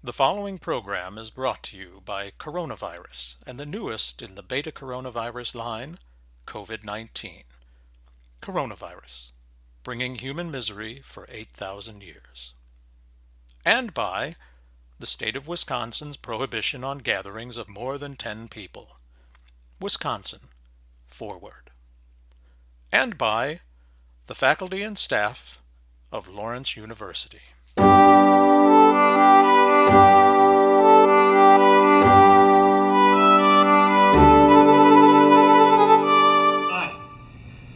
The following program is brought to you by coronavirus and the newest in the beta coronavirus line, COVID-19. Coronavirus, bringing human misery for 8,000 years. And by the state of Wisconsin's prohibition on gatherings of more than 10 people. Wisconsin, forward. And by the faculty and staff of Lawrence University. Hi,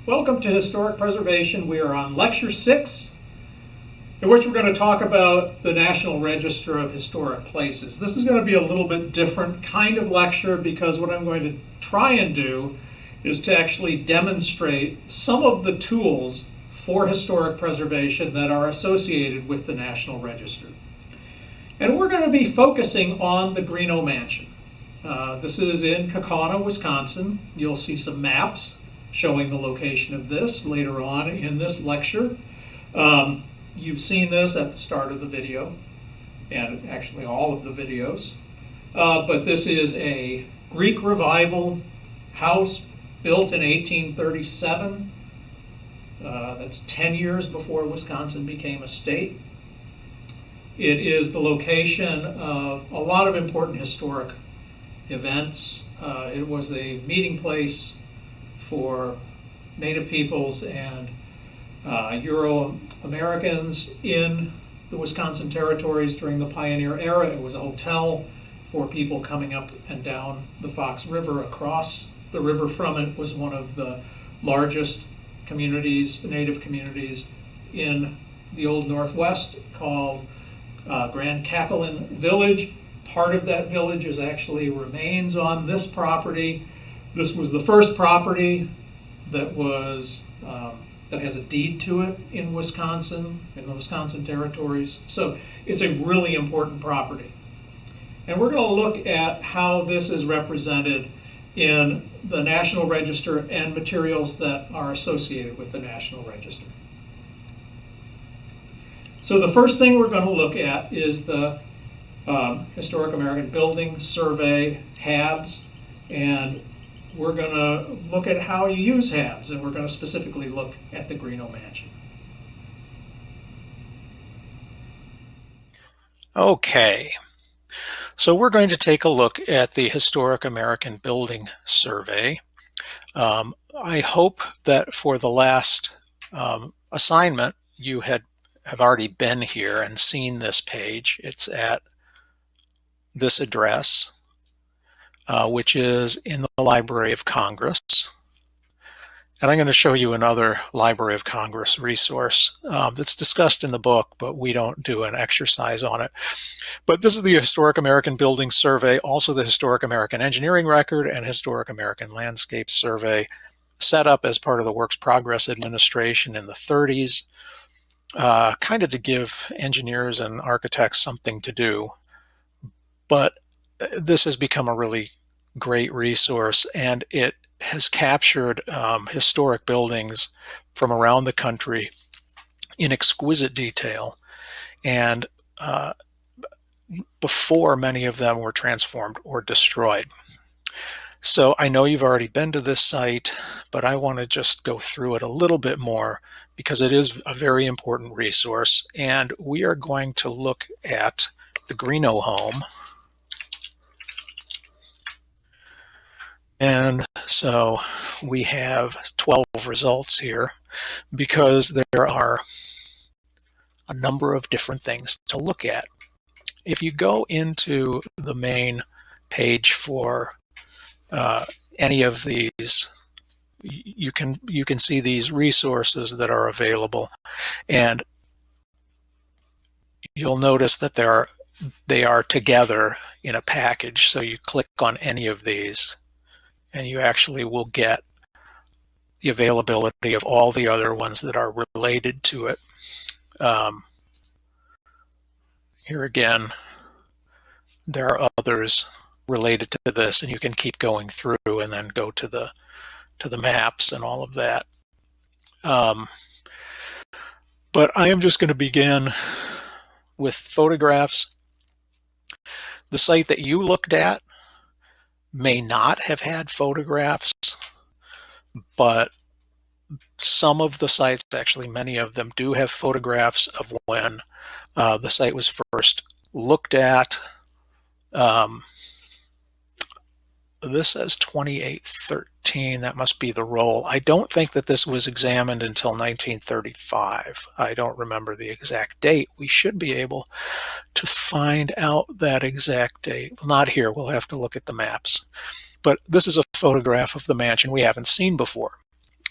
welcome to Historic Preservation. We are on Lecture 6, in which we're going to talk about the National Register of Historic Places. This is going to be a little bit different kind of lecture because what I'm going to try and do is to actually demonstrate some of the tools for historic preservation that are associated with the National Register. And we're going to be focusing on the Greenough Mansion. This is in Kaukauna, Wisconsin. You'll see some maps showing the location of this later on in this lecture. You've seen this at the start of the video, and actually all of the videos. But this is a Greek Revival house built in 1837. That's 10 years before Wisconsin became a state. It is the location of a lot of important historic events. It was a meeting place for Native peoples and Euro-Americans in the Wisconsin territories during the pioneer era. It was a hotel for people coming up and down the Fox River. Across the river from it was one of the largest communities, Native communities in the Old Northwest, called Grand Cacklein Village. Part of that village actually remains on this property. This was the first property that was that has a deed to it in Wisconsin, in the Wisconsin territories. So it's a really important property. And we're going to look at how this is represented in the National Register and materials that are associated with the National Register. So the first thing we're going to look at is the Historic American Building Survey, HABs, and we're going to look at how you use HABs, and we're going to specifically look at the Greenough Mansion. Okay, so we're going to take a look at the Historic American Building Survey. I hope that for the last assignment you have already been here and seen this page. It's at this address, which is in the Library of Congress. And I'm going to show you another Library of Congress resource that's discussed in the book, but we don't do an exercise on it. But this is the Historic American Building Survey, also the Historic American Engineering Record and Historic American Landscape Survey, set up as part of the Works Progress Administration in the 30s, kind of to give engineers and architects something to do. But this has become a really great resource, and it has captured historic buildings from around the country in exquisite detail, and before many of them were transformed or destroyed. So I know you've already been to this site, but I want to just go through it a little bit more because it is a very important resource, and we are going to look at the Greenough home. And so we have 12 results here because there are a number of different things to look at. If you go into the main page for any of these, you can see these resources that are available, and you'll notice that they are together in a package. So you click on any of these, and you actually will get the availability of all the other ones that are related to it. Here again, there are others related to this, and you can keep going through and then go to the maps and all of that. But I am just going to begin with photographs The site that you looked at may not have had photographs, but some of the sites, actually many of them, do have photographs of when the site was first looked at. This says 2813. That must be the roll. I don't think that this was examined until 1935. I don't remember the exact date. We should be able to find out that exact date. Well, not here. We'll have to look at the maps. But this is a photograph of the mansion we haven't seen before.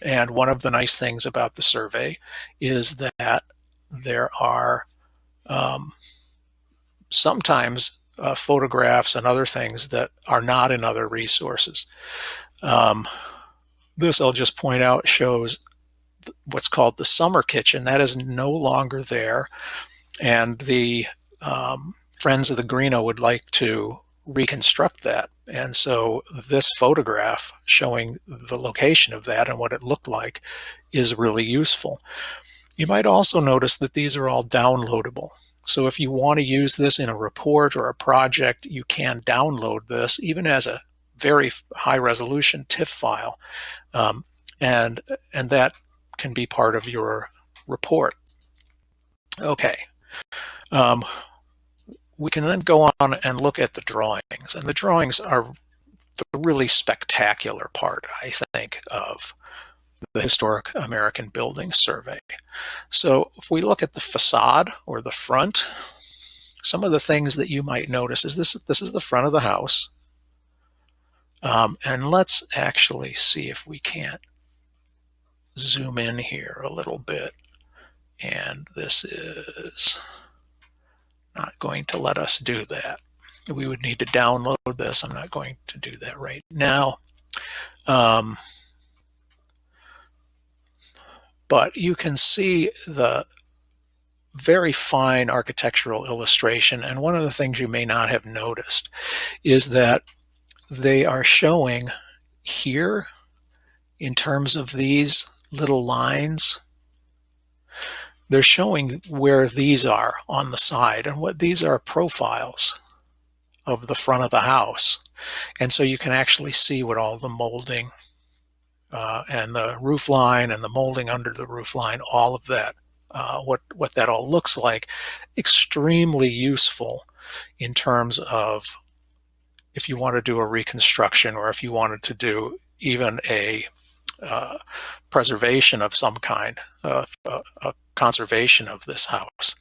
And one of the nice things about the survey is that there are sometimes photographs and other things that are not in other resources. This, I'll just point out, shows what's called the summer kitchen. That is no longer there. And the Friends of the Greeno would like to reconstruct that. And so this photograph showing the location of that and what it looked like is really useful. You might also notice that these are all downloadable. So if you want to use this in a report or a project, you can download this even as a very high resolution TIFF file. And that can be part of your report. Okay. We can then go on and look at the drawings. And the drawings are the really spectacular part, I think, of the Historic American Building Survey. So if we look at the facade or the front, some of the things that you might notice is this is the front of the house. And let's actually see if we can't zoom in here a little bit. And this is not going to let us do that. We would need to download this. I'm not going to do that right now. But you can see the very fine architectural illustration. And one of the things you may not have noticed is that they are showing here, in terms of these little lines, they're showing where these are on the side. And what these are profiles of the front of the house. And so you can actually see what all the molding and the roof line and the molding under the roof line, all of that, what that all looks like. Extremely useful in terms of if you want to do a reconstruction or if you wanted to do even a preservation of some kind, a conservation of this house.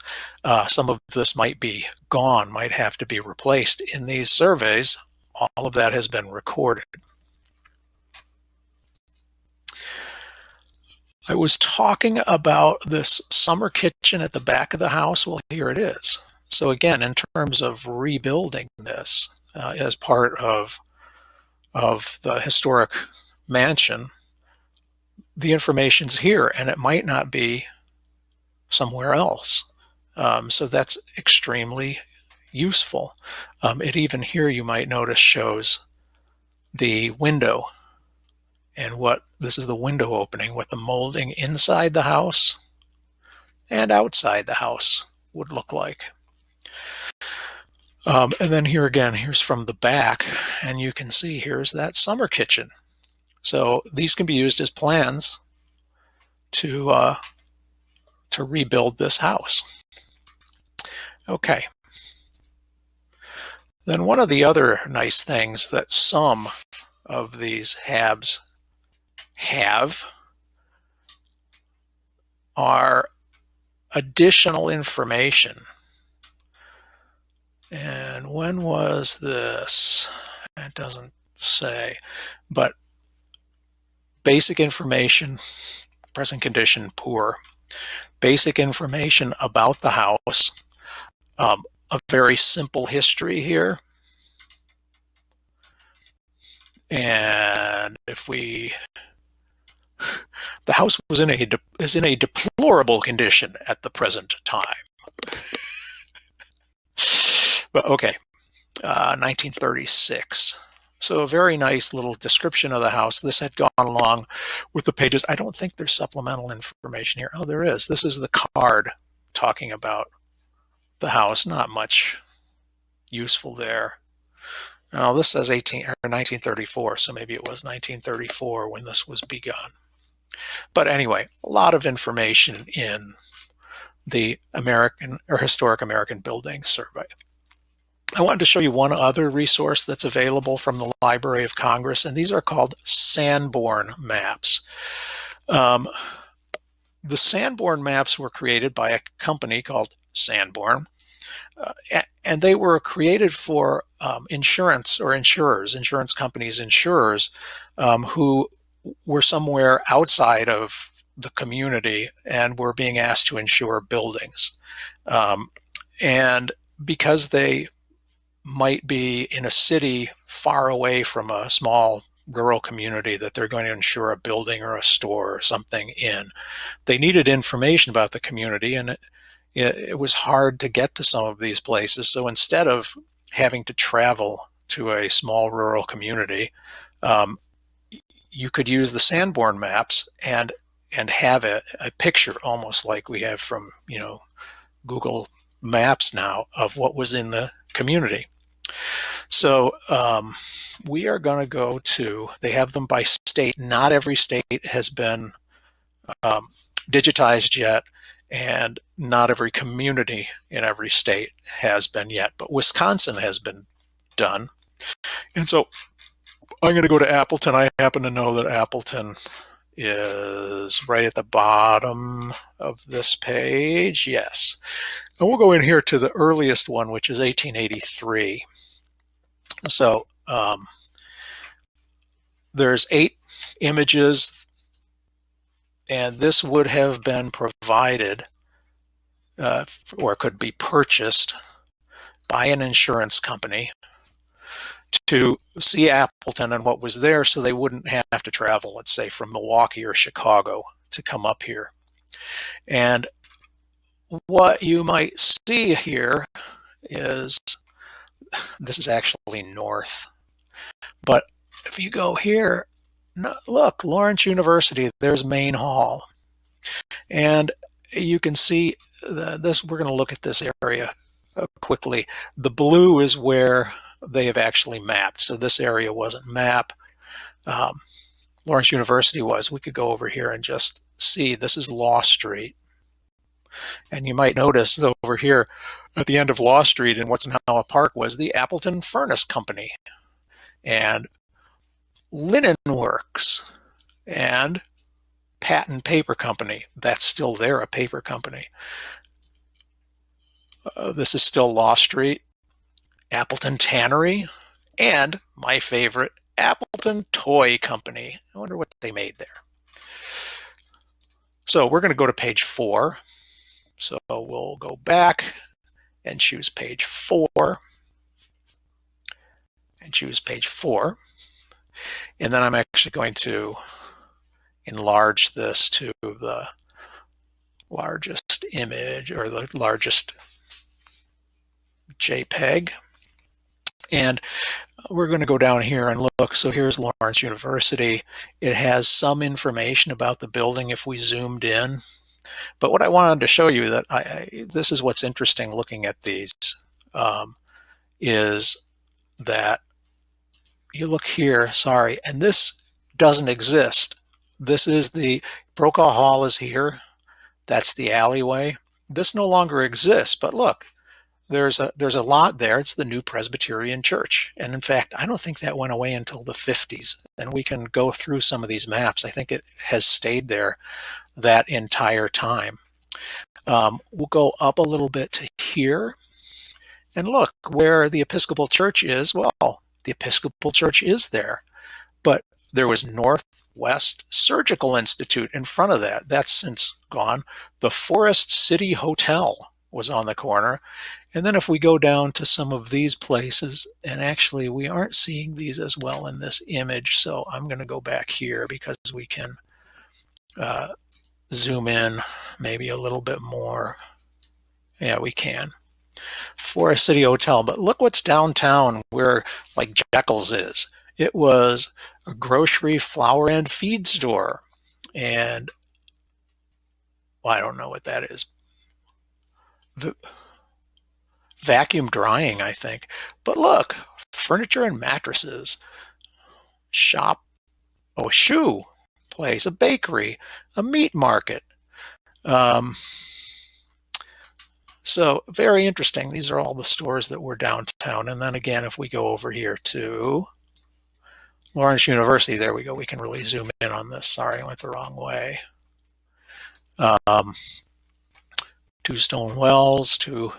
Some of this might be gone, might have to be replaced. In these surveys, all of that has been recorded. I was talking about this summer kitchen at the back of the house. Well, here it is. So again, in terms of rebuilding this as part of the historic mansion, the information's here, and it might not be somewhere else. So that's extremely useful. It even here, you might notice, shows the window and what this is the window opening, what the molding inside the house and outside the house would look like. And then here again, here's from the back, and you can see here's that summer kitchen. So these can be used as plans to rebuild this house. Okay. Then one of the other nice things that some of these HABs have are additional information. And when was this? It doesn't say, but basic information, present condition, poor. Basic information about the house, a very simple history here. And if we, the house was is in a deplorable condition at the present time. But okay, 1936. So a very nice little description of the house. This had gone along with the pages. I don't think there's supplemental information here. Oh, there is. This is the card talking about the house. Not much useful there. Now this says 1934, so maybe it was 1934 when this was begun. But anyway, a lot of information in the American or Historic American Building Survey. I wanted to show you one other resource that's available from the Library of Congress, and these are called Sanborn maps. The Sanborn maps were created by a company called Sanborn, and they were created for insurance companies, who were somewhere outside of the community and were being asked to insure buildings. And because they might be in a city far away from a small rural community that they're going to insure a building or a store or something in, they needed information about the community, and it was hard to get to some of these places. So instead of having to travel to a small rural community, you could use the Sanborn maps and have a picture, almost like we have from Google Maps now, of what was in the community. So we are going to go to, they have them by state. Not every state has been digitized yet, and not every community in every state has been yet, but Wisconsin has been done. And so I'm going to go to Appleton. I happen to know that Appleton is right at the bottom of this page. Yes. And we'll go in here to the earliest one, which is 1883. So there's 8 images, and this would have been provided or could be purchased by an insurance company to see Appleton and what was there, so they wouldn't have to travel, let's say, from Milwaukee or Chicago to come up here. And what you might see here is, this is actually north, but if you go here, look, Lawrence University, there's Main Hall. And you can see this, we're going to look at this area quickly. The blue is where they have actually mapped. So this area wasn't mapped. Lawrence University was. We could go over here and just see, this is Law Street. And you might notice over here at the end of Law Street in what's now a park was the Appleton Furnace Company and Linen Works and Patent Paper Company. That's still there, a paper company. This is still Law Street. Appleton Tannery, and my favorite, Appleton Toy Company. I wonder what they made there. So we're going to go to page 4. So we'll go back and choose page 4. And choose page 4. And then I'm actually going to enlarge this to the largest image, or the largest JPEG. And we're going to go down here and look. So here's Lawrence University. It has some information about the building if we zoomed in. But what I wanted to show you, that this is what's interesting looking at these, is that you look here, sorry, and this doesn't exist. This is the Brokaw Hall is here. That's the alleyway. This no longer exists, but look, there's a lot there. It's the New Presbyterian Church. And in fact, I don't think that went away until the 50s. And we can go through some of these maps. I think it has stayed there that entire time. We'll go up a little bit to here and look where the Episcopal Church is. Well, the Episcopal Church is there, but there was Northwest Surgical Institute in front of that. That's since gone. The Forest City Hotel was on the corner. And then if we go down to some of these places, and actually we aren't seeing these as well in this image, so I'm going to go back here because we can zoom in maybe a little bit more. Yeah, we can. Forest City Hotel, but look what's downtown where like Jekyll's is. It was a grocery, flour, and feed store. And well, I don't know what that is. vacuum drying, I think. But look, furniture and mattresses, shop, a shoe place, a bakery, a meat market. Um, so very interesting. These are all the stores that were downtown. And then again, if we go over here to Lawrence University, there we go. We can really zoom in on this. Sorry, I went the wrong way. Two stone wells, stone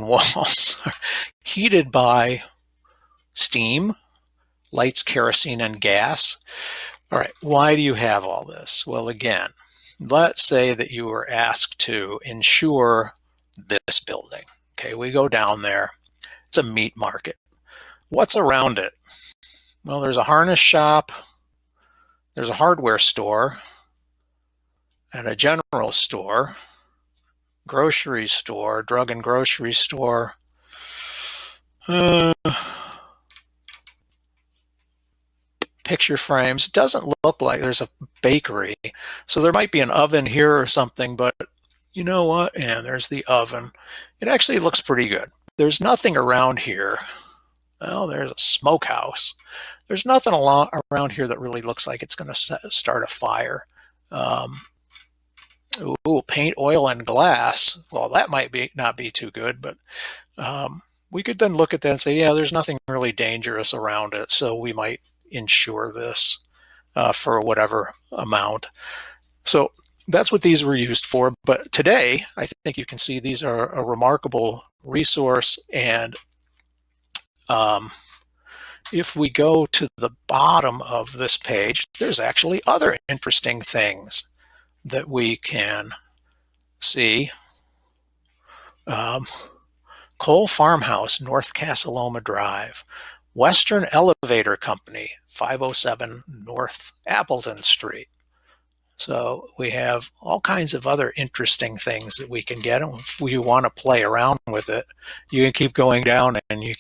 walls, heated by steam, lights, kerosene, and gas. All right, why do you have all this? Well, again, let's say that you were asked to insure this building. Okay, we go down there. It's a meat market. What's around it? Well, there's a harness shop, there's a hardware store, and a general store, grocery store, drug and grocery store. Picture frames. It doesn't look like there's a bakery. So there might be an oven here or something, but you know what? And there's the oven. It actually looks pretty good. There's nothing around here. Well, there's a smokehouse. There's nothing around here that really looks like it's going to start a fire. Paint, oil, and glass. Well, that might not be too good, but we could then look at that and say, yeah, there's nothing really dangerous around it, so we might insure this for whatever amount. So that's what these were used for. But today, I think you can see these are a remarkable resource. And if we go to the bottom of this page, there's actually other interesting things that we can see. Cole Farmhouse, North Casaloma Drive. Western Elevator Company, 507 North Appleton Street. So we have all kinds of other interesting things that we can get. And if we want to play around with it, you can keep going down and you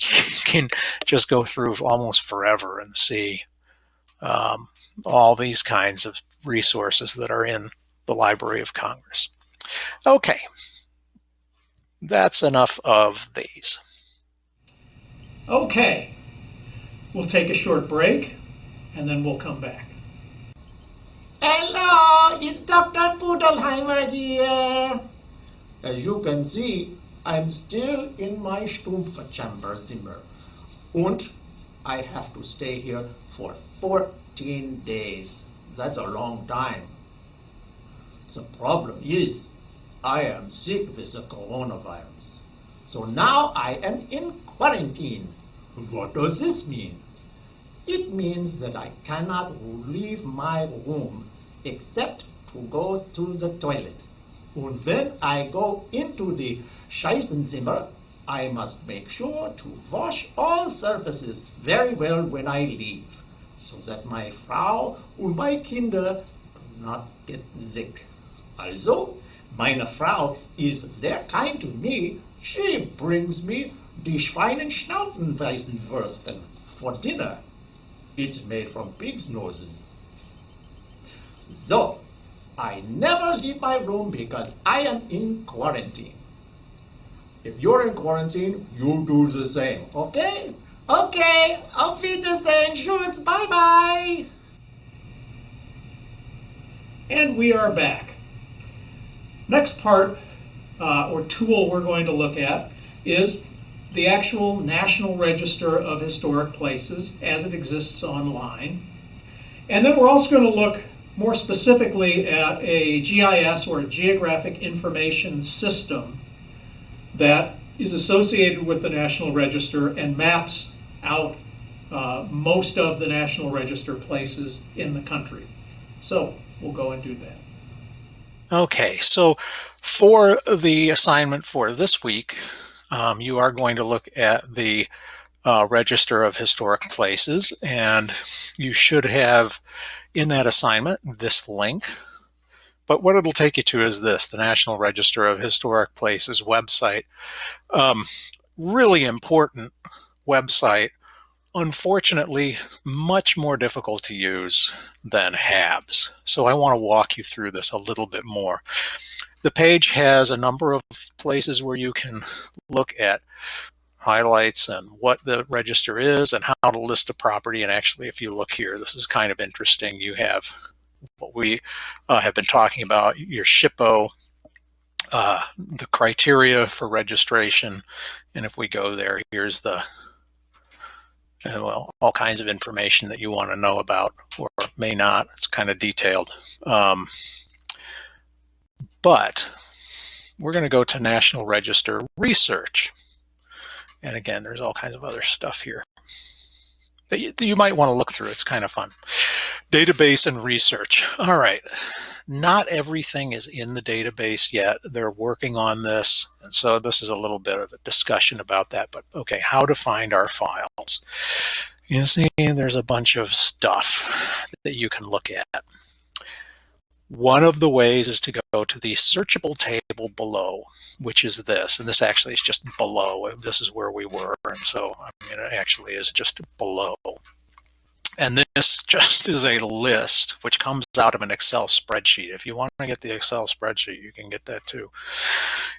can just go through almost forever and see all these kinds of resources that are in the Library of Congress. Okay, that's enough of these. Okay. We'll take a short break, and then we'll come back. Hello, it's Dr. Pudelheimer here. As you can see, I'm still in my Stumpfchamberzimmer. And I have to stay here for 14 days. That's a long time. The problem is, I am sick with the coronavirus. So now I am in quarantine. What does this mean? It means that I cannot leave my room except to go to the toilet. And when I go into the Scheissenzimmer, I must make sure to wash all surfaces very well when I leave, so that my Frau and my Kinder do not get sick. Also, meine Frau is sehr kind to me. She brings me die Schweinenschnautenweißenwürsten for dinner. It's made from pig's noses. So, I never leave my room because I am in quarantine. If you're in quarantine, you do the same, okay? Okay, auf Wiedersehen, tschüss, bye-bye. And we are back. Next part, or tool we're going to look at, is the actual National Register of Historic Places as it exists online. And then we're also going to look more specifically at a GIS, or a Geographic Information System, that is associated with the National Register and maps out most of the National Register places in the country. So we'll go and do that. Okay, so for the assignment for this week, you are going to look at the Register of Historic Places, and you should have in that assignment this link. But what it'll take you to is this, the National Register of Historic Places website. Really important website. Unfortunately, much more difficult to use than HABS. So I want to walk you through this a little bit more. The page has a number of places where you can look at highlights and what the register is and how to list a property. And actually, if you look here, this is kind of interesting. You have what we have been talking about, your SHPO, the criteria for registration. And if we go there, here's the, well, all kinds of information that you want to know about or may not. It's kind of detailed. But we're going to go to National Register Research. And again, there's all kinds of other stuff here that you might want to look through. It's kind of fun. Database and research. All right. Not everything is in the database yet. They're working on this. And so this is a little bit of a discussion about that. But okay, how to find our files. You see, there's a bunch of stuff that you can look at. One of the ways is to go to the searchable table below, which is this. And this actually is just below. This is where we were. And so I mean, it actually is just below. And this just is a list which comes out of an Excel spreadsheet. If you want to get the Excel spreadsheet, you can get that too.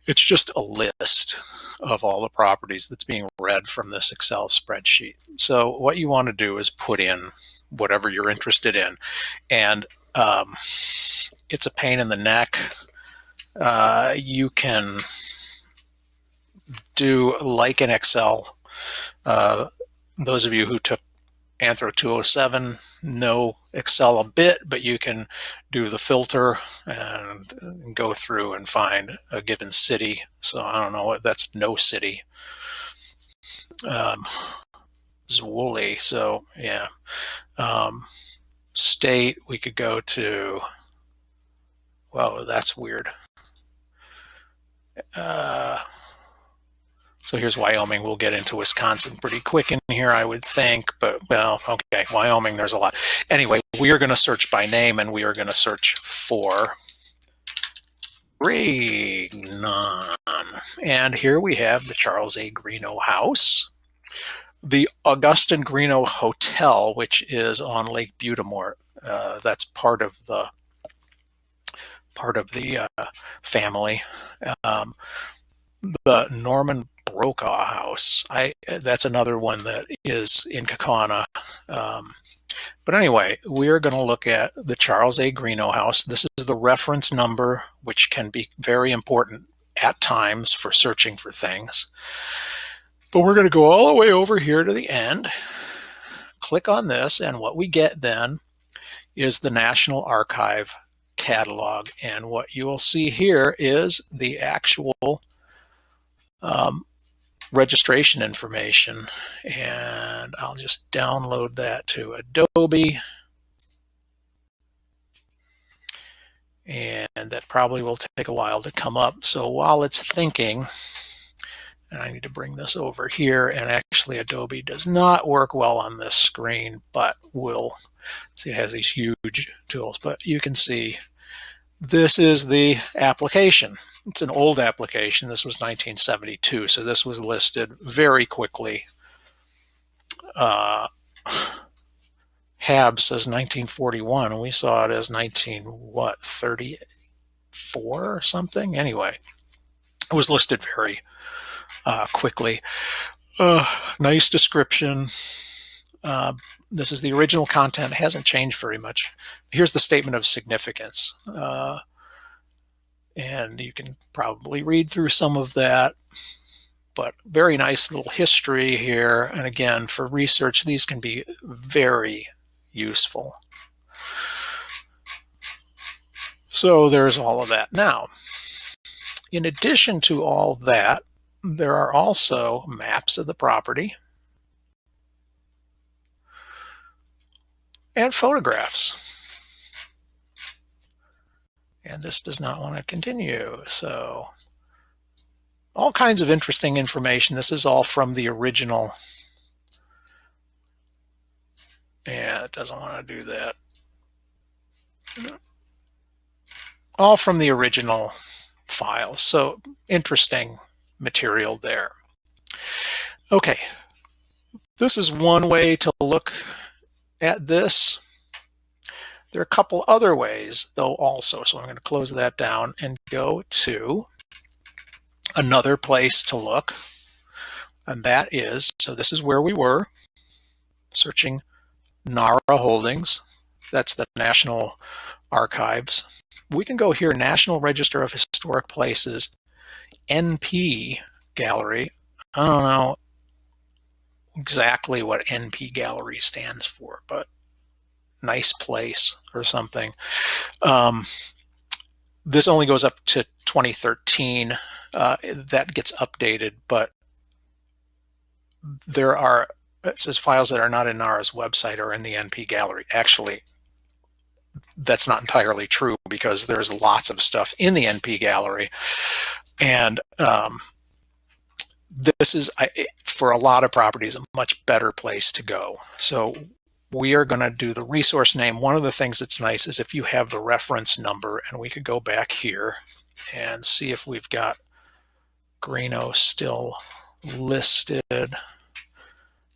It's just a list of all the properties that's being read from this Excel spreadsheet. So what you want to do is put in whatever you're interested in. And it's a pain in the neck. You can do like in Excel. Those of you who took Anthro 207 know Excel a bit, but you can do the filter and go through and find a given city. So I don't know, that's no city. Zwooly, so yeah. State, we could go to, well, that's weird. So here's Wyoming. We'll get into Wisconsin pretty quick in here, I would think. But, well, okay, Wyoming, there's a lot. Anyway, we are going to search by name, and we are going to search for Greenon. And here we have the Charles A. Greenough House, the Augustin Greenough Hotel, which is on Lake Butamort. That's part of the family. The Norman Brokaw House. That's another one that is in Kaukauna. But anyway, we're going to look at the Charles A. Greenough House. This is the reference number, which can be very important at times for searching for things. But we're going to go all the way over here to the end, click on this, and what we get then is the National Archive catalog. And what you will see here is the actual registration information, and I'll just download that to Adobe, and that probably will take a while to come up. So while it's thinking, and I need to bring this over here, and actually Adobe does not work well on this screen, but will see it has these huge tools, but you can see this is the application. It's an old application. This was 1972, so this was listed very quickly. HAB says 1941, and we saw it as 34 or something. Anyway, it was listed very quickly. Nice description. This is the original content. It hasn't changed very much. Here's the statement of significance. And you can probably read through some of that, but very nice little history here. And again, for research, these can be very useful. So there's all of that. Now, in addition to all that, there are also maps of the property and photographs. And this does not want to continue. So all kinds of interesting information. This is all from the original. Yeah, it doesn't want to do that. All from the original files. So interesting material there. Okay, this is one way to look at this. There are a couple other ways, though, also. So I'm going to close that down and go to another place to look. And that is, so this is where we were, searching NARA Holdings. That's the National Archives. We can go here, National Register of Historic Places, NP Gallery. I don't know exactly what NP Gallery stands for, but nice place or something. This only goes up to 2013. That gets updated, but there are, it says files that are not in NARA's website or in the NP Gallery. Actually, that's not entirely true because there's lots of stuff in the NP Gallery. And this is, for a lot of properties, a much better place to go. So we are going to do the resource name. One of the things that's nice is if you have the reference number, and we could go back here and see if we've got Greenough still listed.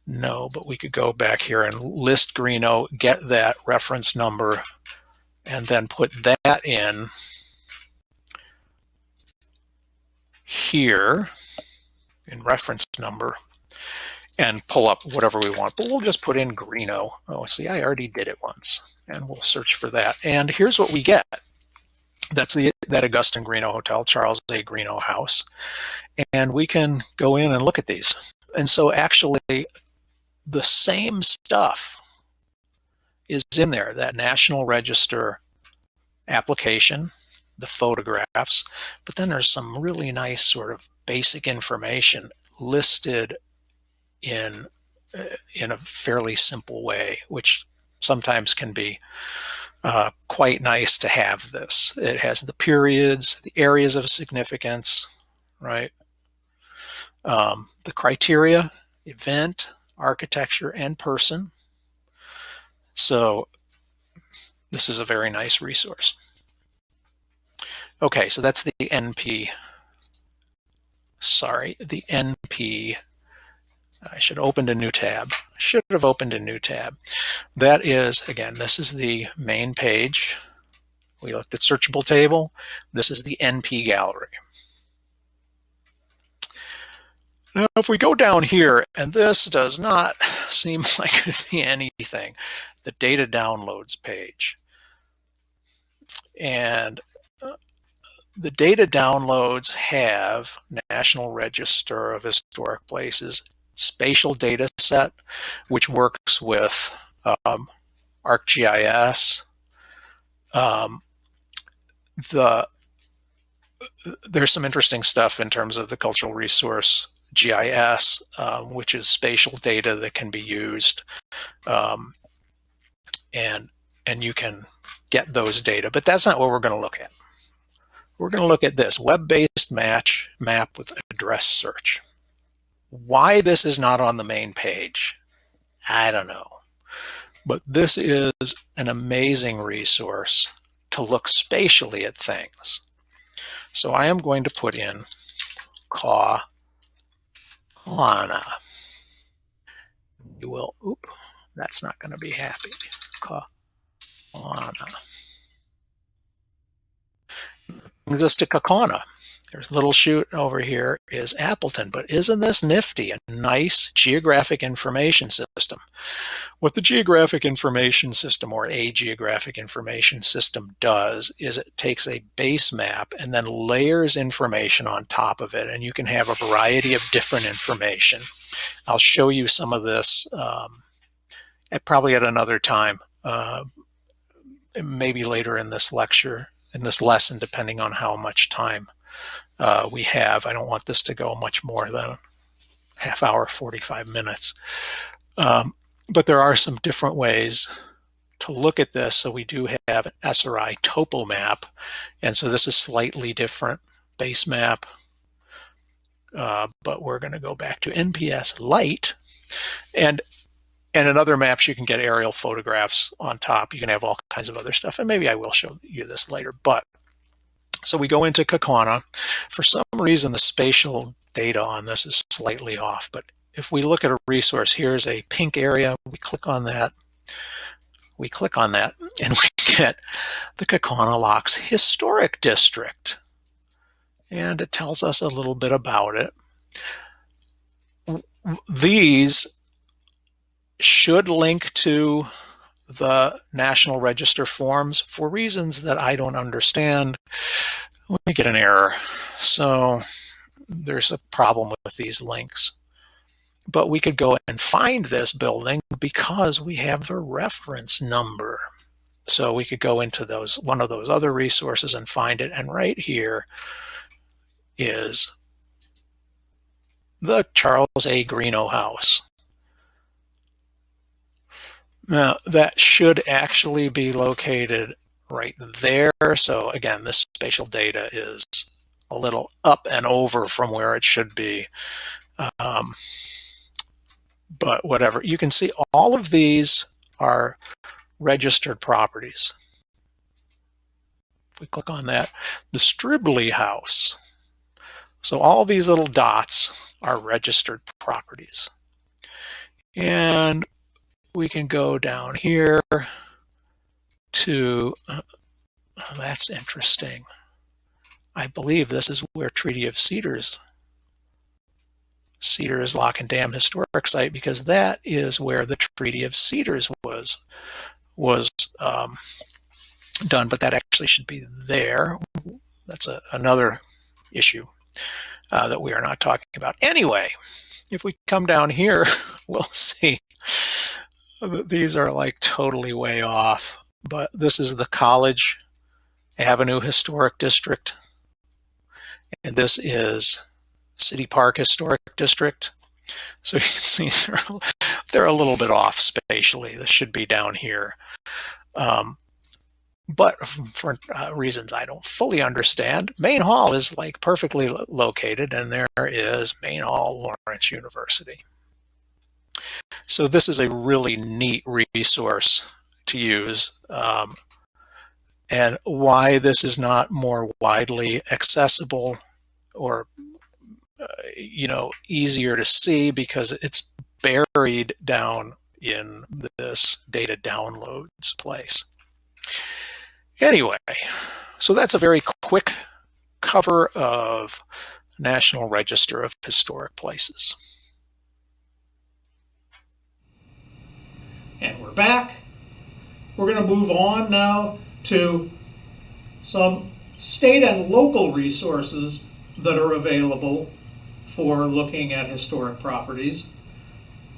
No, but we could go back here and list Greenough, get that reference number, and then put that in here in reference number and pull up whatever we want. But we'll just put in Greenough. Oh, see, I already did it once, and we'll search for that. And here's what we get. That's that Augustine Greenough Hotel, Charles A. Greenough House. And we can go in and look at these. And so actually the same stuff is in there, that National Register application, the photographs, but then there's some really nice sort of basic information listed in a fairly simple way, which sometimes can be quite nice to have this. It has the periods, the areas of significance, right? The criteria, event, architecture, and person. So this is a very nice resource. Okay, so that's the NP. Sorry, the NP. I should have opened a new tab. I should have opened a new tab. That is, again, this is the main page. We looked at searchable table. This is the NP gallery. Now, if we go down here, and this does not seem like it would be anything, the data downloads page. And the data downloads have National Register of Historic Places spatial data set, which works with ArcGIS. There's some interesting stuff in terms of the cultural resource GIS, which is spatial data that can be used, and you can get those data. But that's not what we're going to look at. We're going to look at this web-based map with address search. Why this is not on the main page, I don't know. But this is an amazing resource to look spatially at things. So I am going to put in Kaukauna. You will, that's not going to be happy. Kaukauna. Brings us to Kaukauna. There's a little shoot over here is Appleton, but isn't this nifty? A nice geographic information system. What the geographic information system, or a geographic information system, does is it takes a base map and then layers information on top of it, and you can have a variety of different information. I'll show you some of this probably at another time, maybe later in this lecture, in this lesson, depending on how much time we have. I don't want this to go much more than a half hour, 45 minutes. But there are some different ways to look at this. So we do have an SRI topo map. And so this is slightly different base map. But we're going to go back to NPS Lite. And in other maps, you can get aerial photographs on top. You can have all kinds of other stuff. And maybe I will show you this later. But so we go into Kaukauna. For some reason, the spatial data on this is slightly off. But if we look at a resource, here's a pink area. We click on that. we click on that and we get the Kaukauna Historic District. And it tells us a little bit about it. These should link to the National Register forms. For reasons that I don't understand, we get an error. So there's a problem with these links. But we could go and find this building because we have the reference number. So we could go into one of those other resources and find it. And right here is the Charles A. Greenough House. Now, that should actually be located right there. So again, this spatial data is a little up and over from where it should be. But whatever. You can see all of these are registered properties. If we click on that, the Stribley House. So all these little dots are registered properties. And we can go down here to, that's interesting. I believe this is where Treaty of Cedars Lock and Dam Historic Site, because that is where the Treaty of Cedars was done, but that actually should be there. That's another issue that we are not talking about. Anyway, if we come down here, we'll see that these are like totally way off, but this is the College Avenue Historic District, and this is City Park Historic District. So you can see they're a little bit off spatially. This should be down here. But for reasons I don't fully understand, Main Hall is like perfectly located, and there is Main Hall, Lawrence University. So this is a really neat resource to use. And why this is not more widely accessible or easier to see, because it's buried down in this data downloads place. Anyway, so that's a very quick cover of National Register of Historic Places. And we're back. We're going to move on now to some state and local resources that are available for looking at historic properties.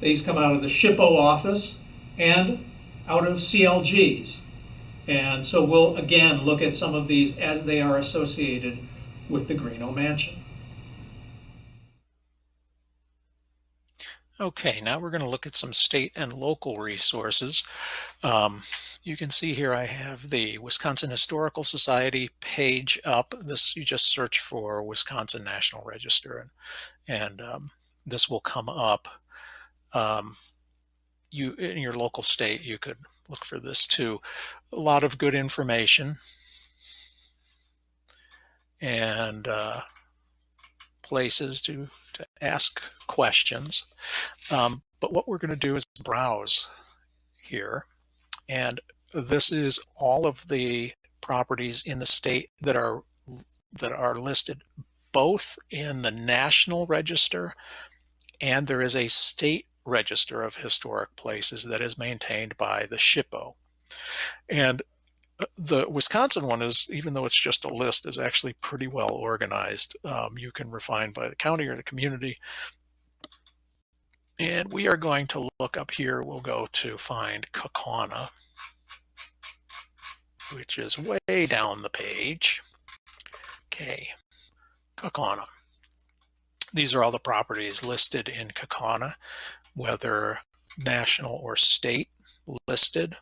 These come out of the SHPO office and out of CLGs. And so we'll again look at some of these as they are associated with the Greenough Mansion. Okay, now we're going to look at some state and local resources. You can see here I have the Wisconsin Historical Society page up. This, you just search for Wisconsin National Register, and this will come up. You in your local state, you could look for this too. A lot of good information and places to ask questions. But what we're going to do is browse here, and this is all of the properties in the state that are listed both in the National Register, and there is a state register of historic places that is maintained by the SHPO. And the Wisconsin one is, even though it's just a list, is actually pretty well organized. You can refine by the county or the community. And we are going to look up here. We'll go to find Kaukauna, which is way down the page. Okay, Kaukauna. These are all the properties listed in Kaukauna, whether national or state listed.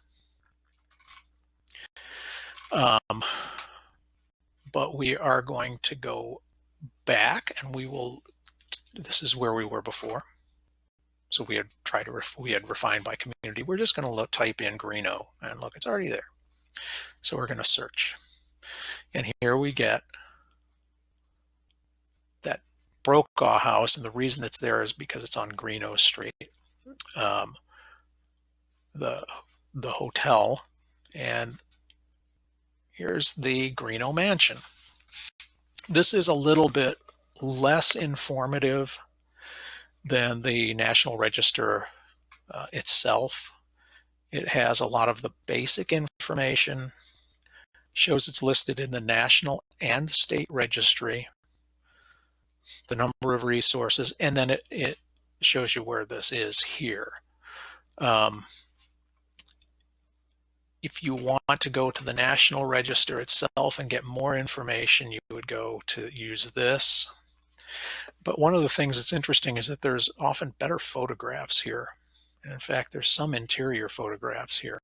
But we are going to go back, and we will, this is where we were before. So we had refined by community. We're just going to type in Greenough, and look, it's already there. So we're going to search. And here we get that Brokaw House, and the reason it's there is because it's on Greenough Street. The the hotel, and here's the Greenough Mansion. This is a little bit less informative than the National Register itself. It has a lot of the basic information, shows it's listed in the National and State Registry, the number of resources, and then it shows you where this is here. If you want to go to the National Register itself and get more information, you would go to use this. But one of the things that's interesting is that there's often better photographs here. And in fact, there's some interior photographs here.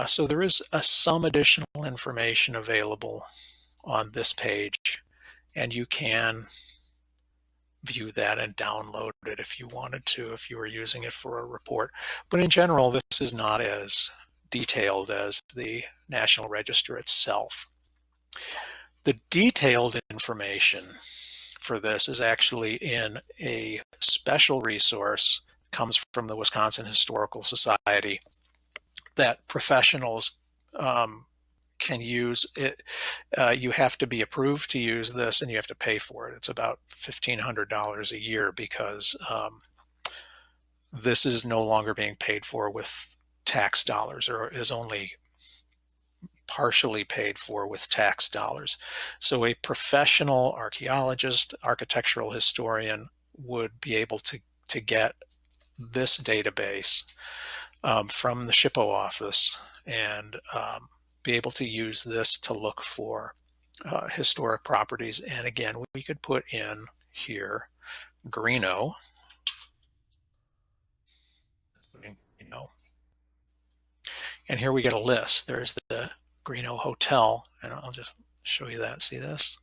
So there is some additional information available on this page, and you can view that and download it if you wanted to, if you were using it for a report. But in general, this is not as detailed as the National Register itself. The detailed information for this is actually in a special resource, comes from the Wisconsin Historical Society, that professionals can use it. You have to be approved to use this, and you have to pay for it. It's about $1,500 a year because this is no longer being paid for with tax dollars, or is only partially paid for with tax dollars. So a professional archaeologist, architectural historian would be able to get this database from the SHPO office and be able to use this to look for historic properties. And again, we could put in here Greenough, and here we get a list. There's the Greenough Hotel, and I'll just show you that. See this?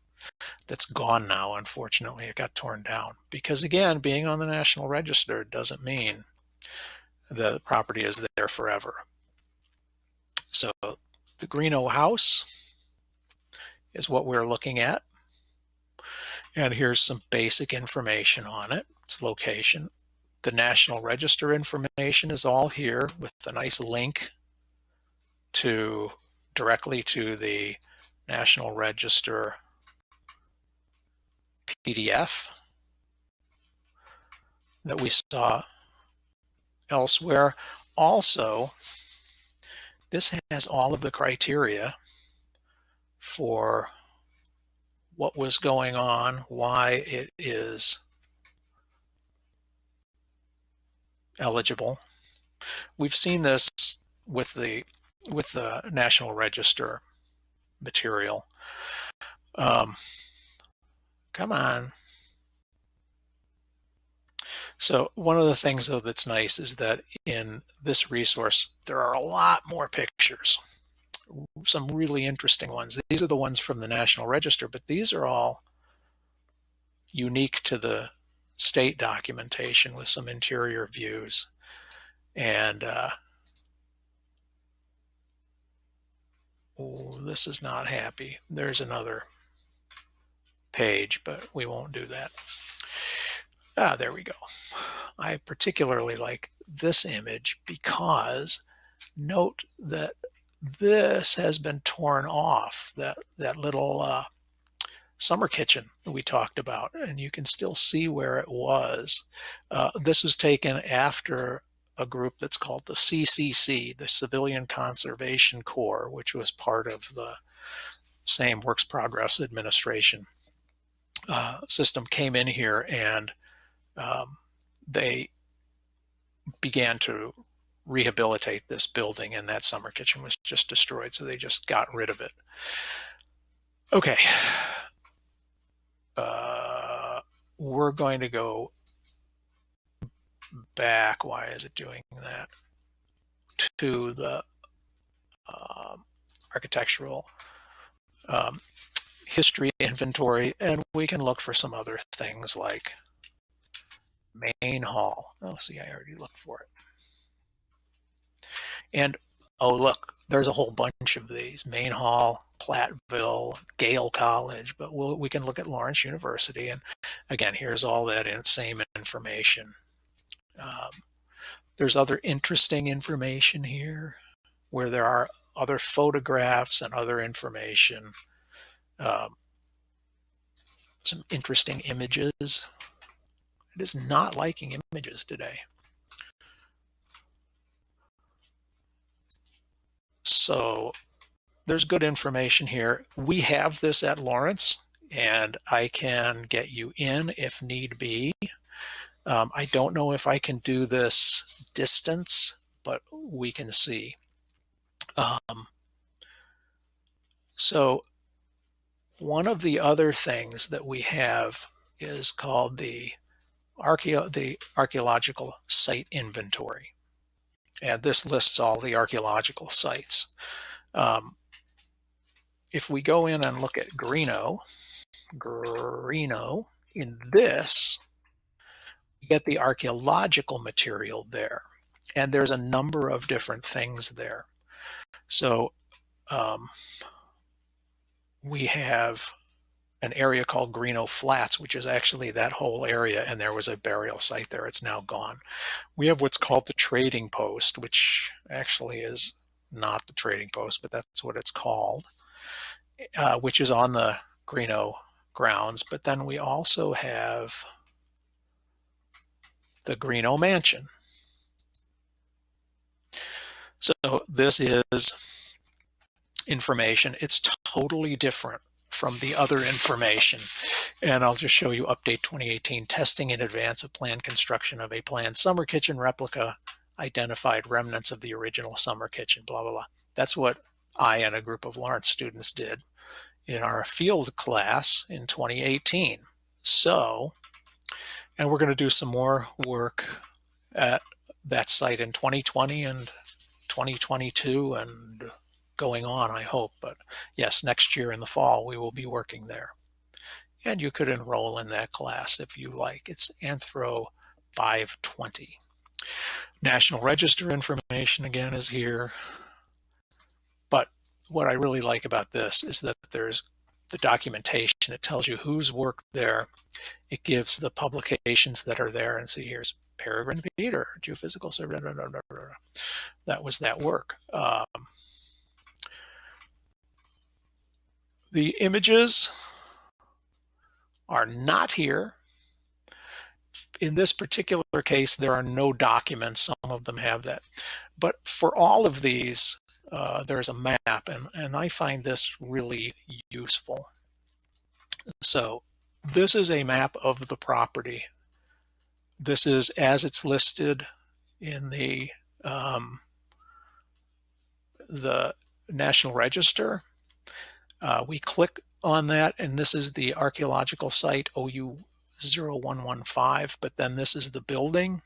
That's gone now, unfortunately. It got torn down because, again, being on the National Register doesn't mean the property is there forever. So the Greenough House is what we're looking at. And here's some basic information on it. Its location. The National Register information is all here with a nice link to directly to the National Register PDF that we saw elsewhere. Also, this has all of the criteria for what was going on, why it is eligible. We've seen this with the National Register material. Come on. So one of the things, though, that's nice is that in this resource, there are a lot more pictures, some really interesting ones. These are the ones from the National Register, but these are all unique to the state documentation with some interior views. And this is not happy. There's another page, but we won't do that. There we go. I particularly like this image because note that this has been torn off, that little summer kitchen that we talked about, and you can still see where it was. This was taken after a group that's called the CCC, the Civilian Conservation Corps, which was part of the same Works Progress Administration system, came in here, and they began to rehabilitate this building, and that summer kitchen was just destroyed, so they just got rid of it. Okay. We're going to go back. Why is it doing that? To the architectural history inventory, and we can look for some other things like main hall. Oh, see, I already looked for it. And oh, look, there's a whole bunch of these: Main Hall, Platteville, Gale College. But we can look at Lawrence University, and again, here's all that same information. There's other interesting information here where there are other photographs and other information. Some interesting images. It is not liking images today. So there's good information here. We have this at Lawrence, and I can get you in if need be. I don't know if I can do this distance, but we can see. So one of the other things that we have is called the archaeological site inventory. And this lists all the archaeological sites. If we go in and look at Greenough, in this, you get the archaeological material there. And there's a number of different things there. So we have an area called Greenough Flats, which is actually that whole area, and there was a burial site there. It's now gone. We have what's called the Trading Post, which actually is not the Trading Post, but that's what it's called, which is on the Greenough grounds. But then we also have the Greenough Mansion. So this is information. It's totally different from the other information. And I'll just show you update 2018, testing in advance of planned construction of a planned summer kitchen replica, identified remnants of the original summer kitchen, blah, blah, blah. That's what I and a group of Lawrence students did in our field class in 2018. So, and we're going to do some more work at that site in 2020 and 2022 and going on, I hope. But yes, next year in the fall, we will be working there. And you could enroll in that class if you like. It's Anthro 520. National Register information, again, is here. But what I really like about this is that there's the documentation. It tells you who's worked there. It gives the publications that are there. And see, here's Peregrine Peter, Geophysical Survey. That was that work. The images are not here. In this particular case, there are no documents. Some of them have that. But for all of these, there's a map, and I find this really useful. So this is a map of the property. This is as it's listed in the National Register. We click on that, and this is the archaeological site, OU 0115, but then this is the building,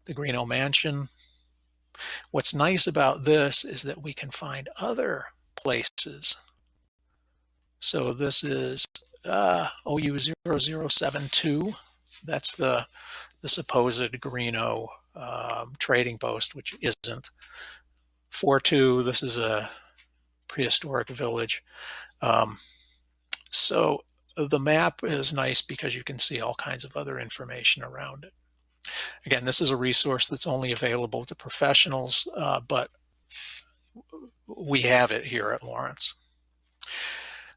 the Greenough Mansion. What's nice about this is that we can find other places. So this is OU 0072. That's the supposed Greenough trading post, which isn't. 42, this is a prehistoric village. So the map is nice because you can see all kinds of other information around it. Again, this is a resource that's only available to professionals, but we have it here at Lawrence.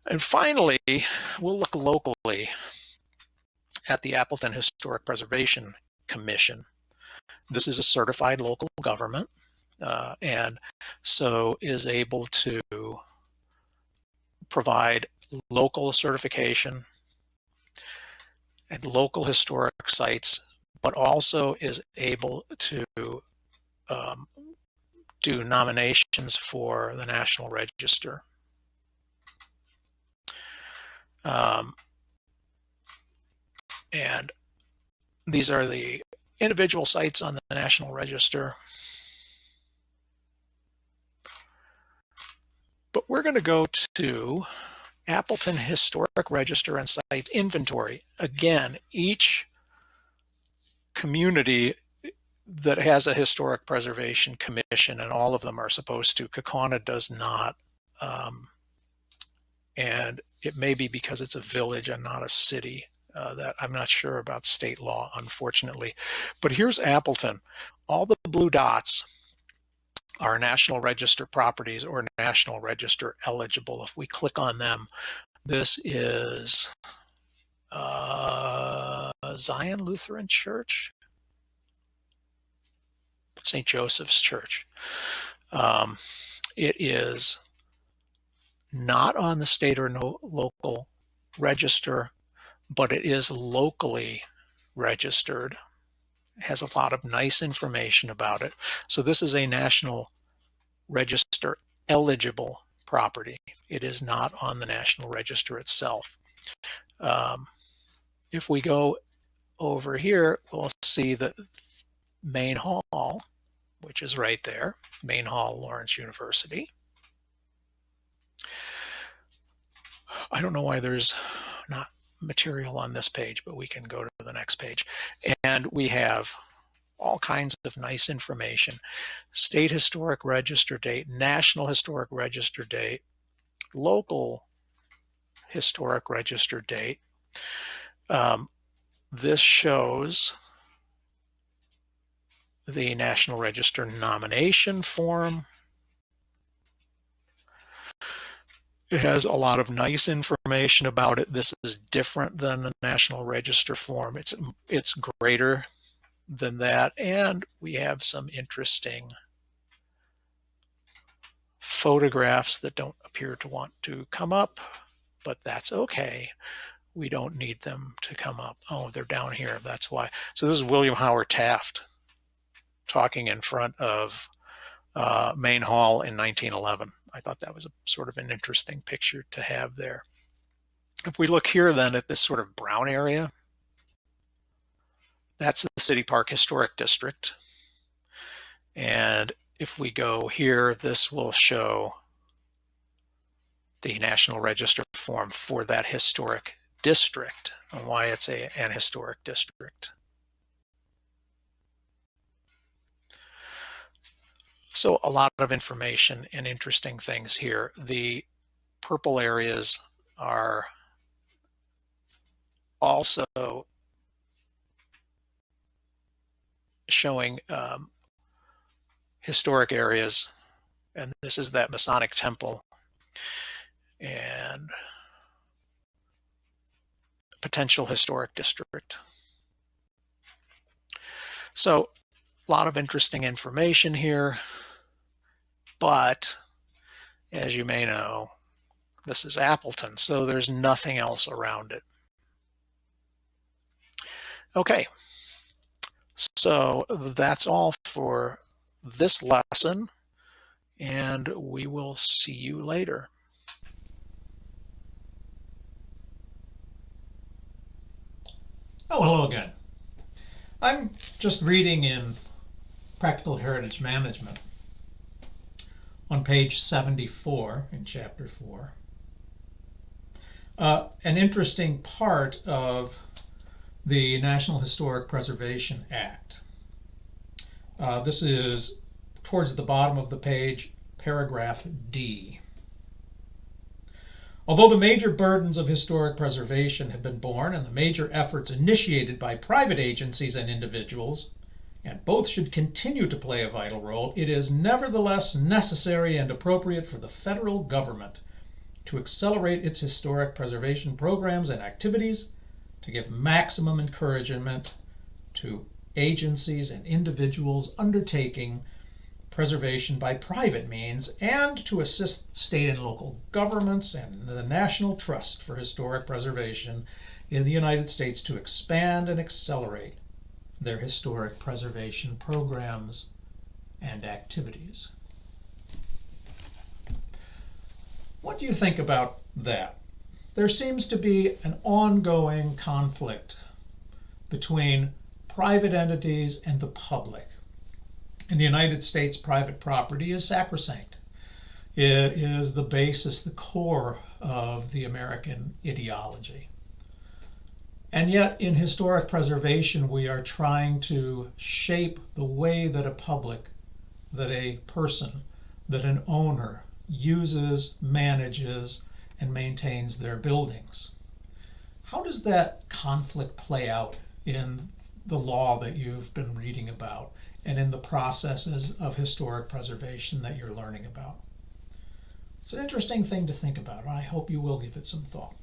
And finally, we'll look locally at the Appleton Historic Preservation Commission. This is a certified local government, and so is able to provide local certification and local historic sites, but also is able to do nominations for the National Register. And these are the individual sites on the National Register. But we're going to go to Appleton Historic Register and Site Inventory. Again, each community that has a historic preservation commission, and all of them are supposed to, Kaukauna does not. And it may be because it's a village and not a city. that I'm not sure about state law, unfortunately. But here's Appleton. All the blue dots are National Register properties or National Register eligible. If we click on them, this is Zion Lutheran Church, St. Joseph's Church. It is not on the state or local register, but it is locally registered. It has a lot of nice information about it. So this is a National Register eligible property. It is not on the National Register itself. If we go over here, we'll see the Main Hall, which is right there, Main Hall, Lawrence University. I don't know why there's not material on this page, but we can go to the next page. And we have all kinds of nice information. State Historic Register date, National Historic Register date, local Historic Register date. This shows the National Register nomination form. It has a lot of nice information about it. This is different than the National Register form. It's greater than that, and we have some interesting photographs that don't appear to want to come up, but that's okay. We don't need them to come up. Oh, they're down here. That's why. So this is William Howard Taft talking in front of Main Hall in 1911. I thought that was a sort of an interesting picture to have there. If we look here then at this sort of brown area, that's the City Park Historic District. And if we go here, this will show the National Register form for that historic district and why it's an historic district. So a lot of information and interesting things here. The purple areas are also showing historic areas, and this is that Masonic Temple and potential historic district. So a lot of interesting information here, but as you may know, this is Appleton, so there's nothing else around it. Okay, so that's all for this lesson, and we will see you later. Oh, hello again. I'm just reading in Practical Heritage Management on page 74 in chapter 4. An interesting part of the National Historic Preservation Act. This is towards the bottom of the page, paragraph D. Although the major burdens of historic preservation have been borne and the major efforts initiated by private agencies and individuals, and both should continue to play a vital role, it is nevertheless necessary and appropriate for the federal government to accelerate its historic preservation programs and activities, to give maximum encouragement to agencies and individuals undertaking preservation by private means, and to assist state and local governments and the National Trust for Historic Preservation in the United States to expand and accelerate their historic preservation programs and activities. What do you think about that? There seems to be an ongoing conflict between private entities and the public. In the United States, private property is sacrosanct. It is the basis, the core of the American ideology. And yet, in historic preservation, we are trying to shape the way that a person, that an owner uses, manages, and maintains their buildings. How does that conflict play out in the law that you've been reading about and in the processes of historic preservation that you're learning about? It's an interesting thing to think about, and I hope you will give it some thought.